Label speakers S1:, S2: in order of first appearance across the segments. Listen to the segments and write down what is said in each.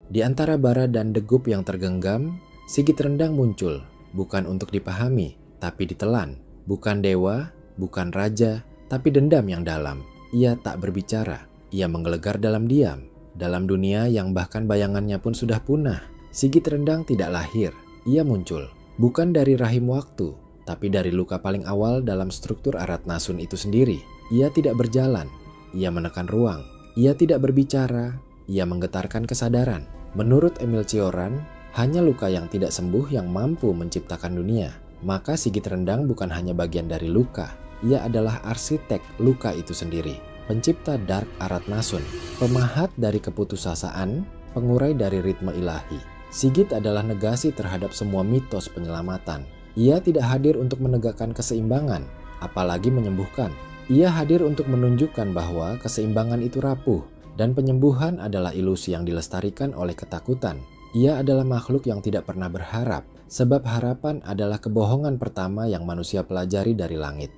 S1: Di antara bara dan degup yang tergenggam, Sigit Rendang muncul, bukan untuk dipahami, tapi ditelan. Bukan dewa, bukan raja, tapi dendam yang dalam. Ia tak berbicara, ia menggelegar dalam diam. Dalam dunia yang bahkan bayangannya pun sudah punah, Sigit Rendang tidak lahir, ia muncul. Bukan dari rahim waktu, tapi dari luka paling awal dalam struktur Aratnasun itu sendiri. Ia tidak berjalan, ia menekan ruang. Ia tidak berbicara, ia menggetarkan kesadaran. Menurut Emil Cioran, hanya luka yang tidak sembuh yang mampu menciptakan dunia. Maka Sigit Rendang bukan hanya bagian dari luka, ia adalah arsitek luka itu sendiri. Pencipta Dark Aratnasun, pemahat dari keputusasaan, pengurai dari ritme ilahi. Sigit adalah negasi terhadap semua mitos penyelamatan. Ia tidak hadir untuk menegakkan keseimbangan, apalagi menyembuhkan. Ia hadir untuk menunjukkan bahwa keseimbangan itu rapuh, dan penyembuhan adalah ilusi yang dilestarikan oleh ketakutan. Ia adalah makhluk yang tidak pernah berharap, sebab harapan adalah kebohongan pertama yang manusia pelajari dari langit.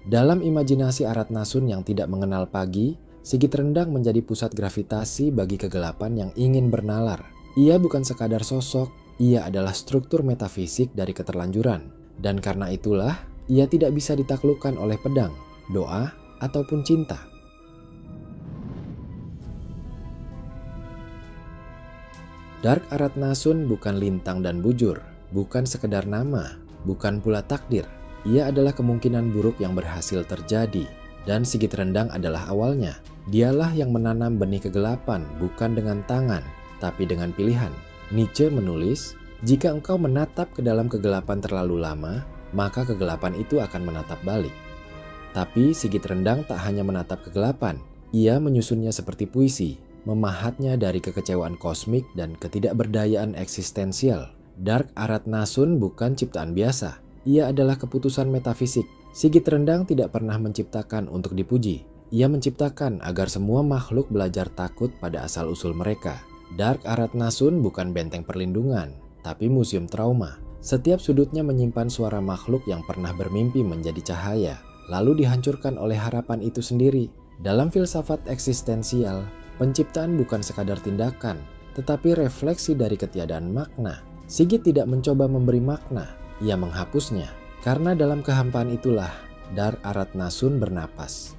S1: Dalam imajinasi Aratnasun yang tidak mengenal pagi, Sigit Rendang menjadi pusat gravitasi bagi kegelapan yang ingin bernalar. Ia bukan sekadar sosok, ia adalah struktur metafisik dari keterlanjuran. Dan karena itulah, ia tidak bisa ditaklukkan oleh pedang, doa, ataupun cinta. Dark Aratnasun bukan lintang dan bujur, bukan sekedar nama, bukan pula takdir. Ia adalah kemungkinan buruk yang berhasil terjadi, dan Sigit Rendang adalah awalnya. Dialah yang menanam benih kegelapan bukan dengan tangan, tapi dengan pilihan. Nietzsche menulis, jika engkau menatap ke dalam kegelapan terlalu lama, maka kegelapan itu akan menatap balik. Tapi Sigit Rendang tak hanya menatap kegelapan, ia menyusunnya seperti puisi, memahatnya dari kekecewaan kosmik dan ketidakberdayaan eksistensial. Dark Aratnasun bukan ciptaan biasa. Ia adalah keputusan metafisik. Sigit Rendang tidak pernah menciptakan untuk dipuji. Ia menciptakan agar semua makhluk belajar takut pada asal-usul mereka. Dark Aratnasun bukan benteng perlindungan, tapi museum trauma. Setiap sudutnya menyimpan suara makhluk yang pernah bermimpi menjadi cahaya, lalu dihancurkan oleh harapan itu sendiri. Dalam filsafat eksistensial, penciptaan bukan sekadar tindakan, tetapi refleksi dari ketiadaan makna. Sigit tidak mencoba memberi makna, ia menghapusnya, karena dalam kehampaan itulah Dark Aratnasun bernapas.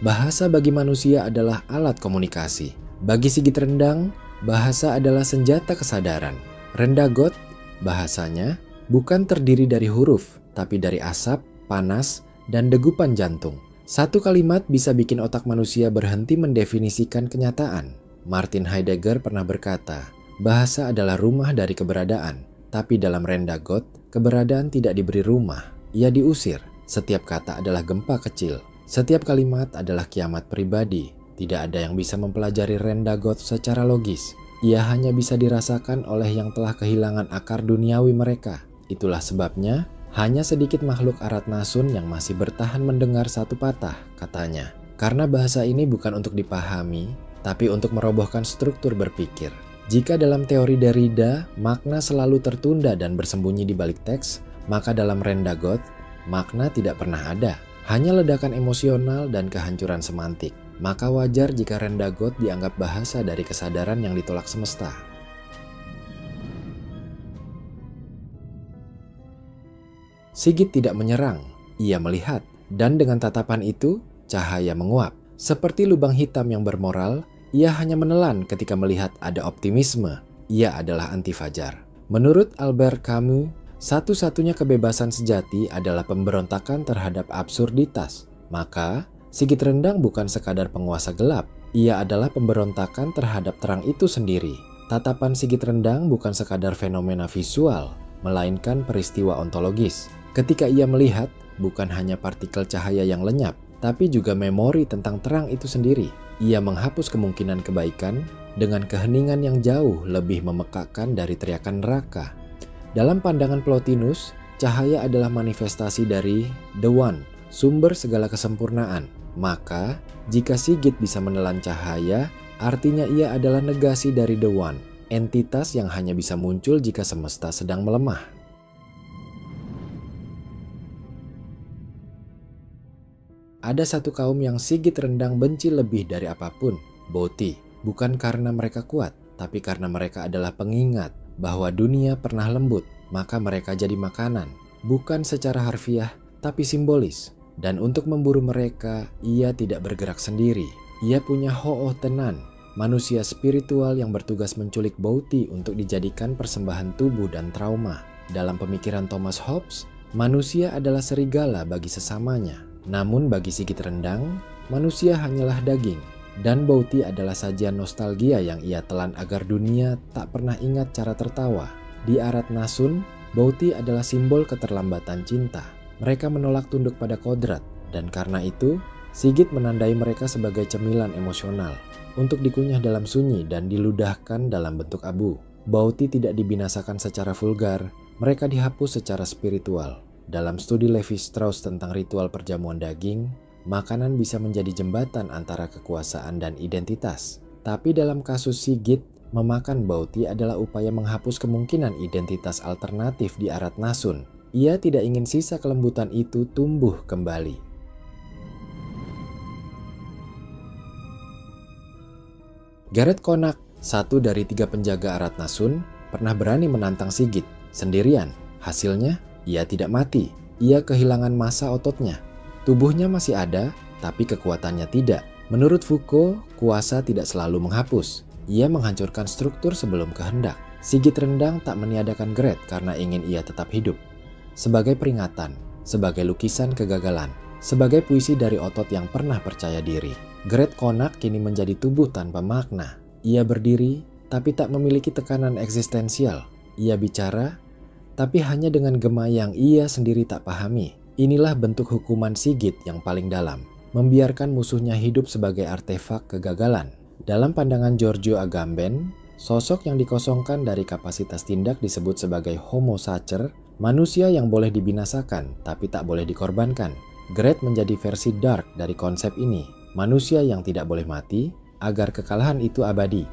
S1: Bahasa bagi manusia adalah alat komunikasi. Bagi Sigit Rendang, bahasa adalah senjata kesadaran. Rendagot, bahasanya, bukan terdiri dari huruf, tapi dari asap, panas, dan degupan jantung. Satu kalimat bisa bikin otak manusia berhenti mendefinisikan kenyataan. Martin Heidegger pernah berkata, bahasa adalah rumah dari keberadaan, tapi dalam Rendagot, keberadaan tidak diberi rumah, ia diusir. Setiap kata adalah gempa kecil, setiap kalimat adalah kiamat pribadi. Tidak ada yang bisa mempelajari Rendagot secara logis, ia hanya bisa dirasakan oleh yang telah kehilangan akar duniawi mereka. Itulah sebabnya, hanya sedikit makhluk Aratnasun yang masih bertahan mendengar satu patah, katanya. Karena bahasa ini bukan untuk dipahami, tapi untuk merobohkan struktur berpikir. Jika dalam teori Derrida, makna selalu tertunda dan bersembunyi di balik teks, maka dalam Rendagot, makna tidak pernah ada. Hanya ledakan emosional dan kehancuran semantik. Maka wajar jika Rendagot dianggap bahasa dari kesadaran yang ditolak semesta. Sigit tidak menyerang, ia melihat, dan dengan tatapan itu, cahaya menguap. Seperti lubang hitam yang bermoral, ia hanya menelan ketika melihat ada optimisme. Ia adalah anti fajar. Menurut Albert Camus, satu-satunya kebebasan sejati adalah pemberontakan terhadap absurditas. Maka, Sigit Rendang bukan sekadar penguasa gelap. Ia adalah pemberontakan terhadap terang itu sendiri. Tatapan Sigit Rendang bukan sekadar fenomena visual, melainkan peristiwa ontologis. Ketika ia melihat, bukan hanya partikel cahaya yang lenyap, tapi juga memori tentang terang itu sendiri. Ia menghapus kemungkinan kebaikan dengan keheningan yang jauh lebih memekakkan dari teriakan neraka. Dalam pandangan Plotinus, cahaya adalah manifestasi dari The One, sumber segala kesempurnaan. Maka, jika Sigit bisa menelan cahaya, artinya ia adalah negasi dari The One, entitas yang hanya bisa muncul jika semesta sedang melemah. Ada satu kaum yang Sigit Rendang benci lebih dari apapun, Bauti. Bukan karena mereka kuat, tapi karena mereka adalah pengingat bahwa dunia pernah lembut, maka mereka jadi makanan. Bukan secara harfiah, tapi simbolis. Dan untuk memburu mereka, ia tidak bergerak sendiri. Ia punya Ho'oh Tenan, manusia spiritual yang bertugas menculik Bauti untuk dijadikan persembahan tubuh dan trauma. Dalam pemikiran Thomas Hobbes, manusia adalah serigala bagi sesamanya. Namun bagi Sigit Rendang, manusia hanyalah daging. Dan Bauti adalah sajian nostalgia yang ia telan agar dunia tak pernah ingat cara tertawa. Di Arat Nasun, Bauti adalah simbol keterlambatan cinta. Mereka menolak tunduk pada kodrat, dan karena itu, Sigit menandai mereka sebagai cemilan emosional untuk dikunyah dalam sunyi dan diludahkan dalam bentuk abu. Bauti tidak dibinasakan secara vulgar, mereka dihapus secara spiritual. Dalam studi Levi Strauss tentang ritual perjamuan daging, makanan bisa menjadi jembatan antara kekuasaan dan identitas. Tapi dalam kasus Sigit, memakan Bauti adalah upaya menghapus kemungkinan identitas alternatif di Arat Nasun. Ia tidak ingin sisa kelembutan itu tumbuh kembali. Gareth Conrad, satu dari 3 penjaga Arat Nasun, pernah berani menantang Sigit sendirian. Hasilnya, ia tidak mati. Ia kehilangan massa ototnya. Tubuhnya masih ada, tapi kekuatannya tidak. Menurut Foucault, kuasa tidak selalu menghapus. Ia menghancurkan struktur sebelum kehendak. Sigit Rendang tak meniadakan Gareth karena ingin ia tetap hidup. Sebagai peringatan, sebagai lukisan kegagalan, sebagai puisi dari otot yang pernah percaya diri, Gareth Conrad kini menjadi tubuh tanpa makna. Ia berdiri, tapi tak memiliki tekanan eksistensial. Ia bicara, tapi hanya dengan gema yang ia sendiri tak pahami. Inilah bentuk hukuman Sigit yang paling dalam, membiarkan musuhnya hidup sebagai artefak kegagalan. Dalam pandangan Giorgio Agamben, sosok yang dikosongkan dari kapasitas tindak disebut sebagai Homo Sacer, manusia yang boleh dibinasakan tapi tak boleh dikorbankan. Gareth menjadi versi dark dari konsep ini, manusia yang tidak boleh mati agar kekalahan itu abadi.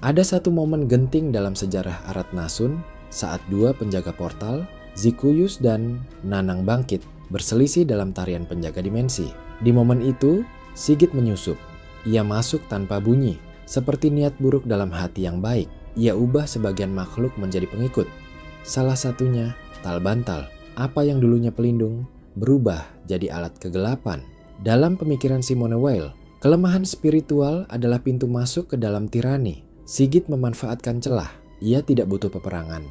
S1: Ada satu momen genting dalam sejarah Arat Nasun saat 2 penjaga portal, Zikuyus dan Nanang bangkit, berselisih dalam tarian penjaga dimensi. Di momen itu, Sigit menyusup. Ia masuk tanpa bunyi, seperti niat buruk dalam hati yang baik. Ia ubah sebagian makhluk menjadi pengikut. Salah satunya, Tal Bantal, apa yang dulunya pelindung, berubah jadi alat kegelapan. Dalam pemikiran Simone Weil, kelemahan spiritual adalah pintu masuk ke dalam tirani. Sigit memanfaatkan celah. Ia tidak butuh peperangan.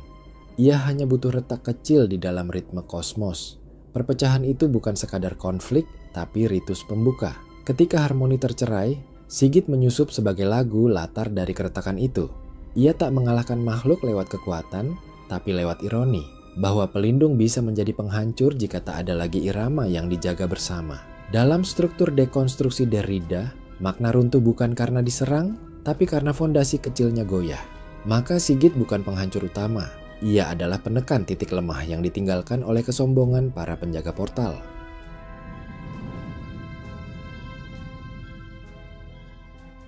S1: Ia hanya butuh retak kecil di dalam ritme kosmos. Perpecahan itu bukan sekadar konflik, tapi ritus pembuka. Ketika harmoni tercerai, Sigit menyusup sebagai lagu latar dari keretakan itu. Ia tak mengalahkan makhluk lewat kekuatan, tapi lewat ironi, bahwa pelindung bisa menjadi penghancur jika tak ada lagi irama yang dijaga bersama. Dalam struktur dekonstruksi Derrida, makna runtuh bukan karena diserang, tapi karena fondasi kecilnya goyah. Maka Sigit bukan penghancur utama. Ia adalah penekan titik lemah yang ditinggalkan oleh kesombongan para penjaga portal.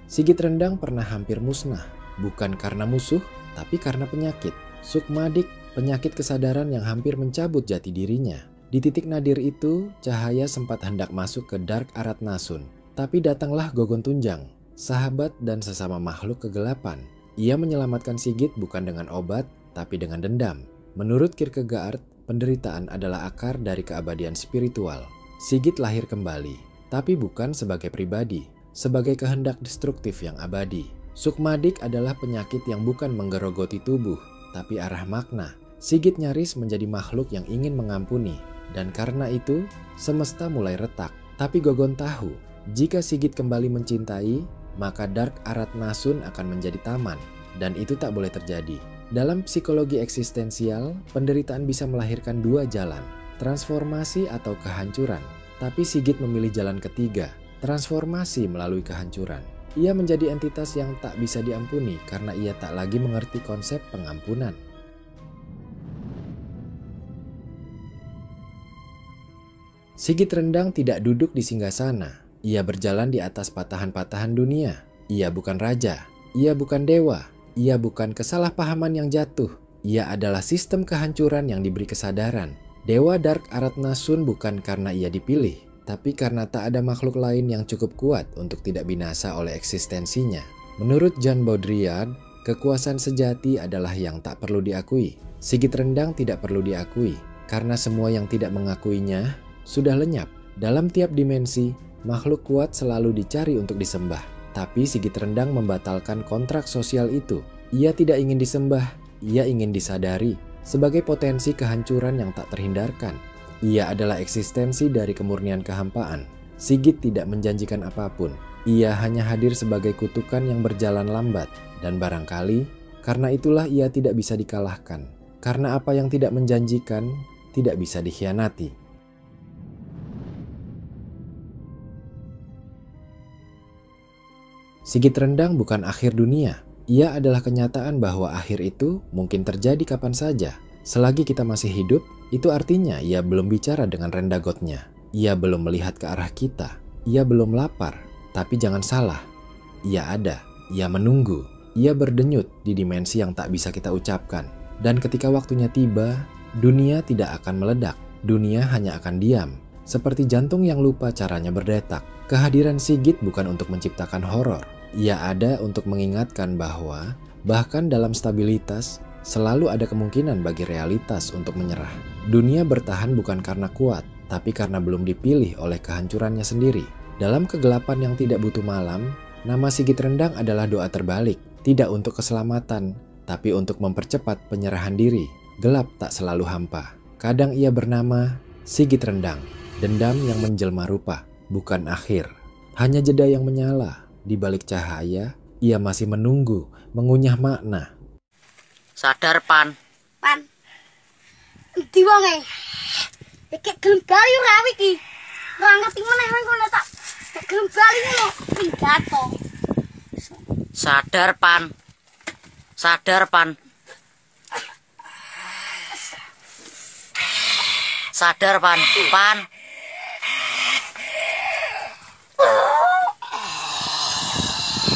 S1: Sigit Rendang pernah hampir musnah, bukan karena musuh, tapi karena penyakit. Sukmadik, penyakit kesadaran yang hampir mencabut jati dirinya. Di titik nadir itu, cahaya sempat hendak masuk ke Dark Arat Nasun. Tapi datanglah Gogon Tunjang, sahabat dan sesama makhluk kegelapan. Ia menyelamatkan Sigit bukan dengan obat, tapi dengan dendam. Menurut Kierkegaard, penderitaan adalah akar dari keabadian spiritual. Sigit lahir kembali, tapi bukan sebagai pribadi, sebagai kehendak destruktif yang abadi. Sukmadik adalah penyakit yang bukan menggerogoti tubuh, tapi arah makna. Sigit nyaris menjadi makhluk yang ingin mengampuni, dan karena itu, semesta mulai retak. Tapi Gogon tahu, jika Sigit kembali mencintai, maka Dark Arat Nasun akan menjadi taman, dan itu tak boleh terjadi. Dalam psikologi eksistensial, penderitaan bisa melahirkan 2 jalan, transformasi atau kehancuran. Tapi Sigit memilih jalan ketiga, transformasi melalui kehancuran. Ia menjadi entitas yang tak bisa diampuni karena ia tak lagi mengerti konsep pengampunan. Sigit Rendang tidak duduk di singgasana. Ia berjalan di atas patahan-patahan dunia. Ia bukan raja, ia bukan dewa, ia bukan kesalahpahaman yang jatuh. Ia adalah sistem kehancuran yang diberi kesadaran. Dewa Dark Aratnasun bukan karena ia dipilih, tapi karena tak ada makhluk lain yang cukup kuat untuk tidak binasa oleh eksistensinya. Menurut John Baudrillard, kekuasaan sejati adalah yang tak perlu diakui. Sigit Rendang tidak perlu diakui, karena semua yang tidak mengakuinya sudah lenyap. Dalam tiap dimensi, makhluk kuat selalu dicari untuk disembah. Tapi Sigit Rendang membatalkan kontrak sosial itu. Ia tidak ingin disembah, ia ingin disadari sebagai potensi kehancuran yang tak terhindarkan. Ia adalah eksistensi dari kemurnian kehampaan. Sigit tidak menjanjikan apapun. Ia hanya hadir sebagai kutukan yang berjalan lambat. Dan barangkali karena itulah ia tidak bisa dikalahkan. Karena apa yang tidak menjanjikan tidak bisa dikhianati. Sigit Rendang bukan akhir dunia. Ia adalah kenyataan bahwa akhir itu mungkin terjadi kapan saja. Selagi kita masih hidup, itu artinya ia belum bicara dengan rendagotnya. Ia belum melihat ke arah kita. Ia belum lapar. Tapi jangan salah, ia ada. Ia menunggu. Ia berdenyut di dimensi yang tak bisa kita ucapkan. Dan ketika waktunya tiba, dunia tidak akan meledak. Dunia hanya akan diam. Seperti jantung yang lupa caranya berdetak. Kehadiran Sigit bukan untuk menciptakan horor. Ia ada untuk mengingatkan bahwa bahkan dalam stabilitas selalu ada kemungkinan bagi realitas untuk menyerah. Dunia bertahan bukan karena kuat, tapi karena belum dipilih oleh kehancurannya sendiri. Dalam kegelapan yang tidak butuh malam, nama Sigit Rendang adalah doa terbalik. Tidak untuk keselamatan, tapi untuk mempercepat penyerahan diri. Gelap tak selalu hampa. Kadang ia bernama Sigit Rendang, dendam yang menjelma rupa, bukan akhir. Hanya jeda yang menyala. Di balik cahaya, ia masih menunggu, mengunyah makna.
S2: Sadar, Pan.
S3: Pan. Endi wonge? Iki gelem bali ora iki. Ora ngerti meneh ngono tak. Gelem bali ngono pidato.
S2: Sadar, Pan. Sadar, Pan. Sadar, Pan. Pan.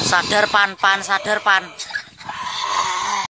S2: Sadar, Pan. Pan, sadar, Pan.